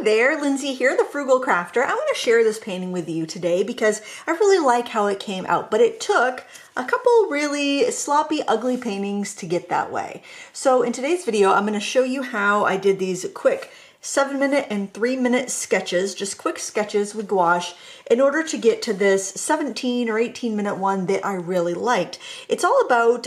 there, Lindsay here, the Frugal Crafter. I want to share this painting with you today because I really like how it came out, but it took a couple really sloppy, ugly paintings to get that way. So in today's video, I'm going to show you how I did these quick 7-minute and 3-minute sketches, just quick sketches with gouache in order to get to this 17 or 18-minute one that I really liked. It's all about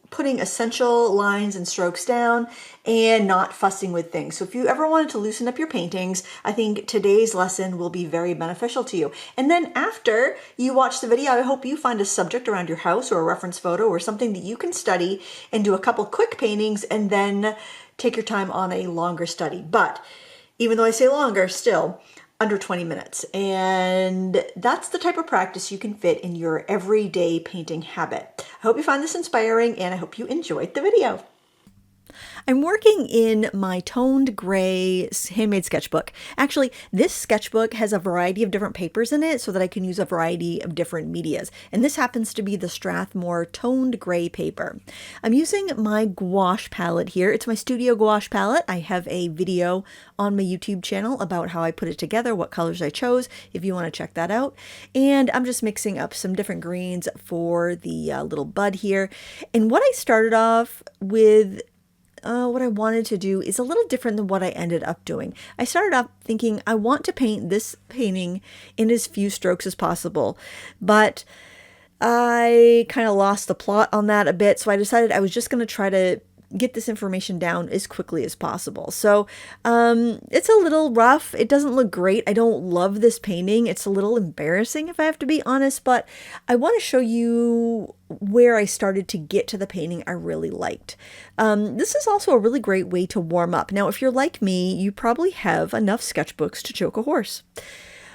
putting essential lines and strokes down and not fussing with things. So if you ever wanted to loosen up your paintings, I think today's lesson will be very beneficial to you. And then after you watch the video, I hope you find a subject around your house or a reference photo or something that you can study and do a couple quick paintings and then take your time on a longer study. But even though I say longer, still under 20 minutes. And that's the type of practice you can fit in your everyday painting habit. I hope you find this inspiring and I hope you enjoyed the video. I'm working in my toned gray handmade sketchbook. Actually, this sketchbook has a variety of different papers in it so that I can use a variety of different medias. And this happens to be the Strathmore toned gray paper. I'm using my gouache palette here. It's my studio gouache palette. I have a video on my YouTube channel about how I put it together, what colors I chose, if you want to check that out. And I'm just mixing up some different greens for the little bud here. And what I started off with what I wanted to do is a little different than what I ended up doing. I started off thinking I want to paint this painting in as few strokes as possible, but I kind of lost the plot on that a bit, so I decided I was just going to try to get this information down as quickly as possible. So it's a little rough. It doesn't look great. I don't love this painting. It's a little embarrassing if I have to be honest, but I want to show you where I started to get to the painting I really liked. This is also a really great way to warm up. Now, if you're like me, you probably have enough sketchbooks to choke a horse.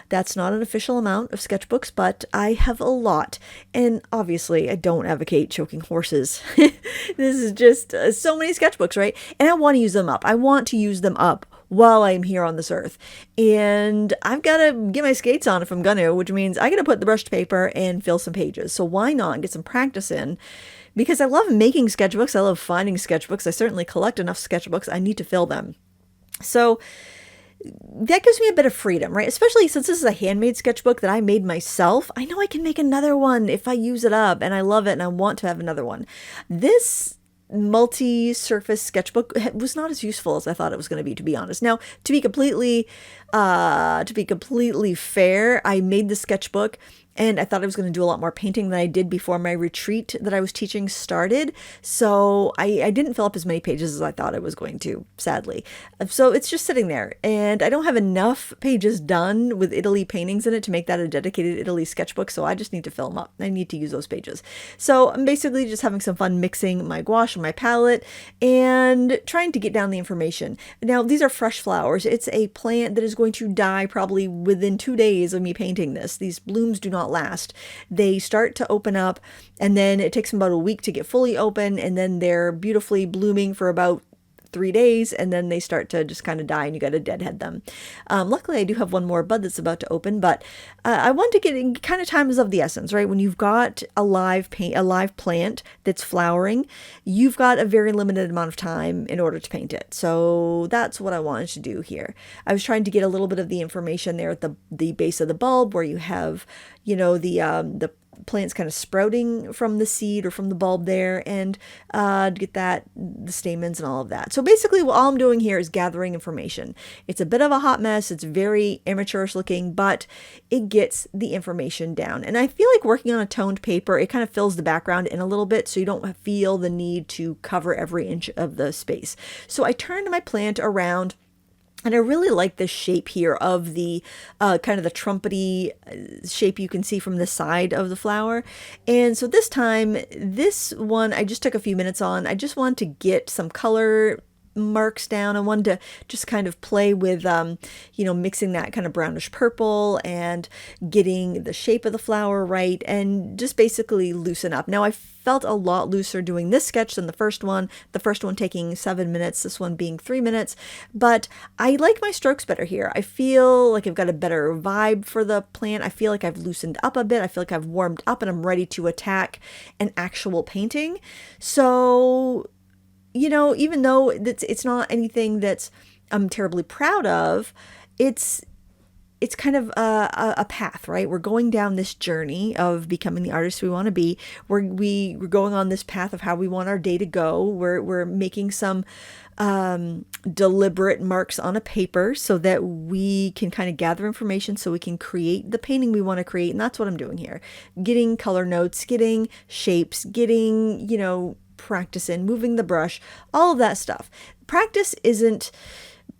That's not an official amount of sketchbooks, but I have a lot. And obviously, I don't advocate choking horses. This is just so many sketchbooks, right? And I want to use them up. I want to use them up while I'm here on this earth. And I've got to get my skates on if I'm going to, which means I got to put the brushed paper and fill some pages. So why not get some practice in? Because I love making sketchbooks. I love finding sketchbooks. I certainly collect enough sketchbooks. I need to fill them. So that gives me a bit of freedom, right? Especially since this is a handmade sketchbook that I made myself. I know I can make another one if I use it up and I love it and I want to have another one. This multi-surface sketchbook was not as useful as I thought it was going to be honest. Now, to be completely fair, I made the sketchbook and I thought I was going to do a lot more painting than I did before my retreat that I was teaching started. So I didn't fill up as many pages as I thought I was going to, sadly. So it's just sitting there. And I don't have enough pages done with Italy paintings in it to make that a dedicated Italy sketchbook. So I just need to fill them up. I need to use those pages. So I'm basically just having some fun mixing my gouache on my palette and trying to get down the information. Now, these are fresh flowers. It's a plant that is going to die probably within 2 days of me painting this. These blooms do not last. They start to open up and then it takes them about a week to get fully open and then they're beautifully blooming for about 3 days and then they start to just kind of die and you got to deadhead them. Luckily I do have one more bud that's about to open, but I want to get in kind of time is of the essence, right? When you've got a live plant that's flowering, you've got a very limited amount of time in order to paint it. So that's what I wanted to do here. I was trying to get a little bit of the information there at the base of the bulb where you have, you know, the plants kind of sprouting from the seed or from the bulb there and to get the stamens and all of that. So basically all I'm doing here is gathering information. It's a bit of a hot mess. It's very amateurish looking, but it gets the information down. And I feel like working on a toned paper, it kind of fills the background in a little bit so you don't feel the need to cover every inch of the space. So I turned my plant around. And I really like this shape here of the kind of the trumpety shape you can see from the side of the flower. And so this time, this one I just took a few minutes on. I just wanted to get some color marks down. I wanted to just kind of play with, mixing that kind of brownish purple and getting the shape of the flower right and just basically loosen up. Now I felt a lot looser doing this sketch than the first one taking 7 minutes, this one being 3 minutes, but I like my strokes better here. I feel like I've got a better vibe for the plant. I feel like I've loosened up a bit. I feel like I've warmed up and I'm ready to attack an actual painting. So even though it's not anything that's I'm terribly proud of, it's kind of a path, right? We're going down this journey of becoming the artist we want to be. We're going on this path of how we want our day to go. We're making some deliberate marks on a paper so that we can kind of gather information so we can create the painting we want to create. And that's what I'm doing here. Getting color notes, getting shapes, getting, practice in, moving the brush, all of that stuff. Practice isn't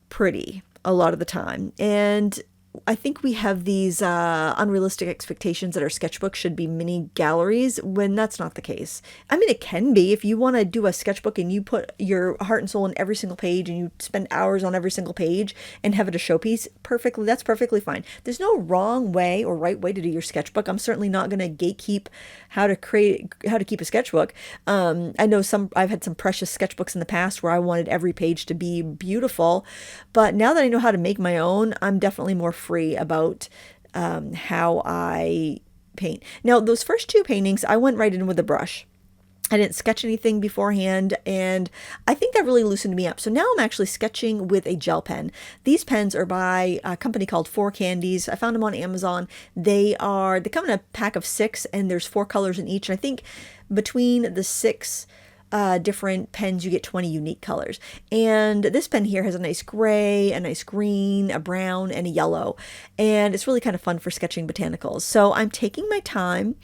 pretty a lot of the time. And I think we have these unrealistic expectations that our sketchbook should be mini galleries when that's not the case. I mean, it can be. If you want to do a sketchbook and you put your heart and soul in every single page and you spend hours on every single page and have it a showpiece, that's perfectly fine. There's no wrong way or right way to do your sketchbook. I'm certainly not going to gatekeep how to keep a sketchbook. I know I've had some precious sketchbooks in the past where I wanted every page to be beautiful, but now that I know how to make my own, I'm definitely more free about how I paint. Now, those first two paintings, I went right in with a brush. I didn't sketch anything beforehand, and I think that really loosened me up. So now I'm actually sketching with a gel pen. These pens are by a company called Four Candies. I found them on Amazon. They come in a pack of 6, and there's 4 colors in each. And I think between the 6 different pens, you get 20 unique colors. And this pen here has a nice gray, a nice green, a brown, and a yellow. And it's really kind of fun for sketching botanicals. So I'm taking my time.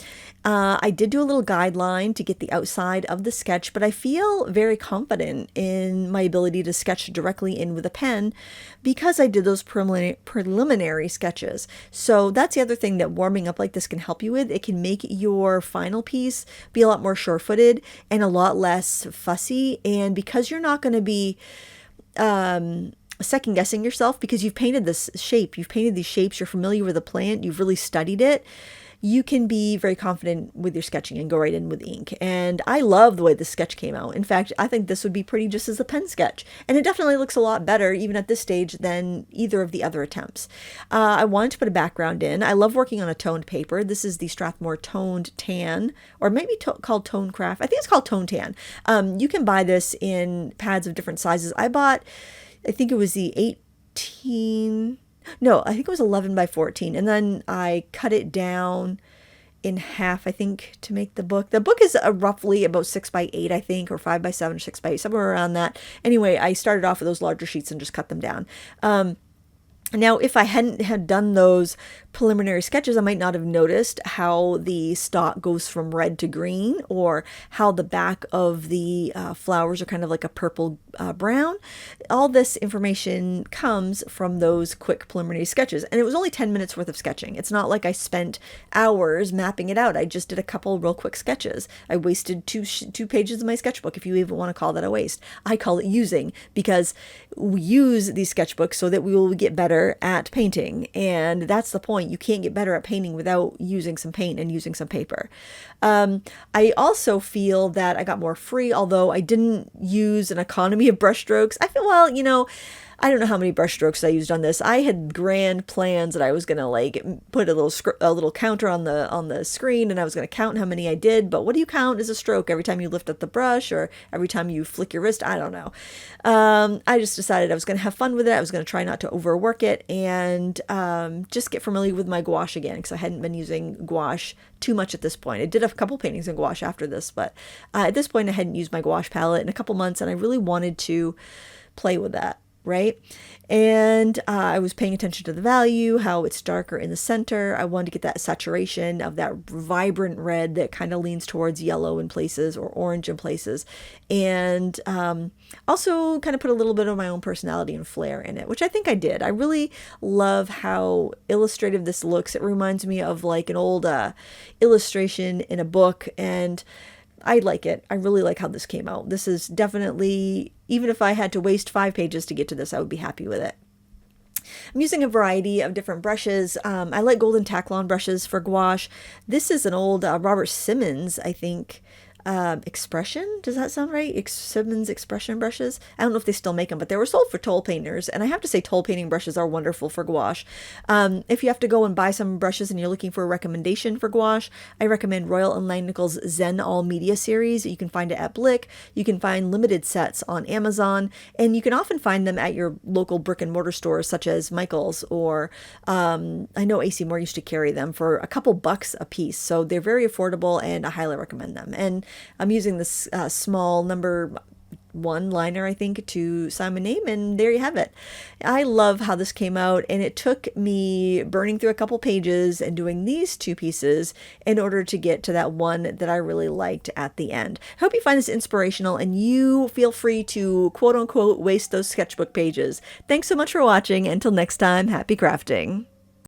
I did do a little guideline to get the outside of the sketch, but I feel very confident in my ability to sketch directly in with a pen because I did those preliminary sketches. So that's the other thing that warming up like this can help you with. It can make your final piece be a lot more sure-footed and a lot less fussy. And because you're not going to be second guessing yourself because you've painted this shape, you've painted these shapes, you're familiar with the plant, you've really studied it, you can be very confident with your sketching and go right in with ink. And I love the way this sketch came out. In fact, I think this would be pretty just as a pen sketch. And it definitely looks a lot better, even at this stage, than either of the other attempts. I wanted to put a background in. I love working on a toned paper. This is the Strathmore Toned Tan, or maybe called Tone Craft. I think it's called Tone Tan. You can buy this in pads of different sizes. I think it was the 18... No, I think it was 11 by 14. And then I cut it down in half, I think, to make the book. The book is roughly about 6 by 8, I think, or 5 by 7 or 6 by 8, somewhere around that. Anyway, I started off with those larger sheets and just cut them down. Now, if I hadn't had done those preliminary sketches, I might not have noticed how the stalk goes from red to green, or how the back of the flowers are kind of like a purple brown. All this information comes from those quick preliminary sketches. And it was only 10 minutes worth of sketching. It's not like I spent hours mapping it out. I just did a couple real quick sketches. I wasted two pages of my sketchbook, if you even want to call that a waste. I call it using, because we use these sketchbooks so that we will get better at painting. And that's the point. You can't get better at painting without using some paint and using some paper. I also feel that I got more free, although I didn't use an economy of brush strokes. I feel, well, I don't know how many brush strokes I used on this. I had grand plans that I was gonna put a little counter on the screen, and I was gonna count how many I did. But what do you count as a stroke? Every time you lift up the brush, or every time you flick your wrist? I don't know. I just decided I was gonna have fun with it. I was gonna try not to overwork it, and just get familiar with my gouache again, because I hadn't been using gouache too much at this point. I did a couple paintings in gouache after this, but at this point I hadn't used my gouache palette in a couple months, and I really wanted to play with that. Right? And I was paying attention to the value, how it's darker in the center. I wanted to get that saturation of that vibrant red that kind of leans towards yellow in places or orange in places. And also kind of put a little bit of my own personality and flair in it, which I think I did. I really love how illustrative this looks. It reminds me of like an old illustration in a book, and I like it. I really like how this came out. This is definitely, even if I had to waste 5 pages to get to this, I would be happy with it. I'm using a variety of different brushes. I like golden Taklon brushes for gouache. This is an old Robert Simmons, I think, Expression. Does that sound right? Simmons Expression brushes. I don't know if they still make them, but they were sold for toll painters. And I have to say, toll painting brushes are wonderful for gouache. If you have to go and buy some brushes and you're looking for a recommendation for gouache, I recommend Royal and Langnickel's Zen All Media series. You can find it at Blick. You can find limited sets on Amazon, and you can often find them at your local brick and mortar stores, such as Michael's, or I know AC Moore used to carry them for a couple bucks a piece. So they're very affordable, and I highly recommend them. And I'm using this small number 1 liner, I think, to sign my name, and there you have it. I love how this came out, and it took me burning through a couple pages and doing these 2 pieces in order to get to that one that I really liked at the end. I hope you find this inspirational, and you feel free to quote unquote waste those sketchbook pages. Thanks so much for watching. Until next time, happy crafting.